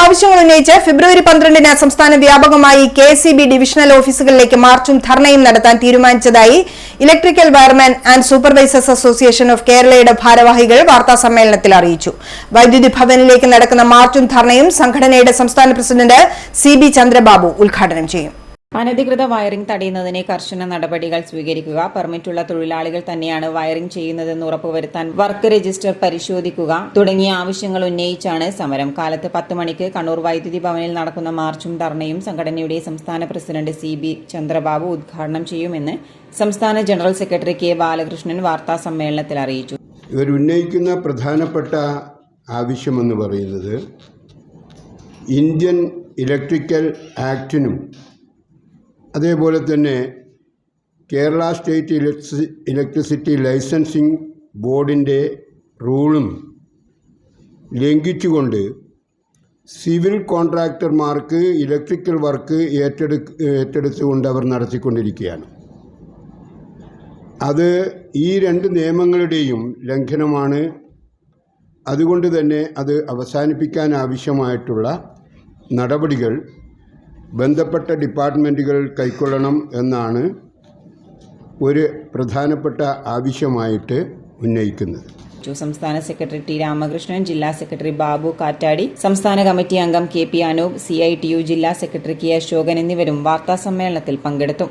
ആവശ്യങ്ങൾ ഉന്നയിച്ച് ഫെബ്രുവരി 12-ന് സംസ്ഥാന വ്യാപകമായി കെഎസ്ഇബി ഡിവിഷണൽ ഓഫീസുകളിലേക്ക് മാർച്ചും ധർണയും നടത്താൻ തീരുമാനിച്ചതായി electrical wireman and supervisors association of കേരളയുടെ ഭാരവാഹികൾ വാർത്താസമ്മേളനത്തിൽ അറിയിച്ചു. വൈദ്യുതി ഭവനിലേക്ക് നടക്കുന്ന മാർച്ചും ധർണയും സംഘടനയുടെ സംസ്ഥാന പ്രസിഡന്റ് സി.ബി. ചന്ദ്രബാബു ഉദ്ഘാടനം ചെയ്യും. അനധികൃത വയറിംഗ് തടയുന്നതിന് കർശന നടപടികൾ സ്വീകരിക്കുക, പെർമിറ്റുള്ള തൊഴിലാളികൾ തന്നെയാണ് വയറിംഗ് ചെയ്യുന്നതെന്ന് ഉറപ്പുവരുത്താൻ വർക്ക് രജിസ്റ്റർ പരിശോധിക്കുക തുടങ്ങിയ ആവശ്യങ്ങൾ ഉന്നയിച്ചാണ് സമരം. കാലത്ത് 10 മണിക്ക് കണ്ണൂർ വൈദ്യുതി ഭവനിൽ നടക്കുന്ന മാർച്ചും ധർണയും സംഘടനയുടെ സംസ്ഥാന പ്രസിഡന്റ് സി.ബി. ചന്ദ്രബാബു ഉദ്ഘാടനം ചെയ്യുമെന്ന് സംസ്ഥാന ജനറൽ സെക്രട്ടറി കെ. ബാലകൃഷ്ണൻ വാർത്താസമ്മേളനത്തിൽ അറിയിച്ചു. ഇവരുന്നയിക്കുന്ന പ്രധാനപ്പെട്ട ആവശ്യമെന്ന് പറയുന്നത് ഇന്ത്യൻ ഇലക്ട്രിക്കൽ ആക്ടിനും അതേപോലെ തന്നെ കേരള സ്റ്റേറ്റ് ഇലക്ട്രിസിറ്റി ലൈസൻസിംഗ് ബോർഡിൻ്റെ റൂളും ലംഘിച്ചുകൊണ്ട് സിവിൽ കോൺട്രാക്ടർമാർക്ക് ഇലക്ട്രിക്കൽ വർക്ക് ഏറ്റെടുത്തുകൊണ്ട് അവർ നടത്തിക്കൊണ്ടിരിക്കുകയാണ്. അത് ഈ 2 നിയമങ്ങളുടെയും ലംഘനമാണ്. അതുകൊണ്ട് തന്നെ അത് അവസാനിപ്പിക്കാൻ ആവശ്യമായിട്ടുള്ള നടപടികൾ ബന്ധപ്പെട്ട ഡിപ്പാർട്ട്മെൻറ്റുകൾ കൈക്കൊള്ളണം എന്നാണ് ഒരു പ്രധാനപ്പെട്ട ആവശ്യമായിട്ട് ഉന്നയിക്കുന്നത്. സംസ്ഥാന സെക്രട്ടറി ടി. രാമകൃഷ്ണൻ, ജില്ലാ സെക്രട്ടറി ബാബു കാറ്റാടി, സംസ്ഥാന കമ്മിറ്റി അംഗം കെ. പി. അനൂപ്, CITU ജില്ലാ സെക്രട്ടറി കെ. അശോകൻ എന്നിവരും വാർത്താസമ്മേളനത്തിൽ പങ്കെടുത്തു.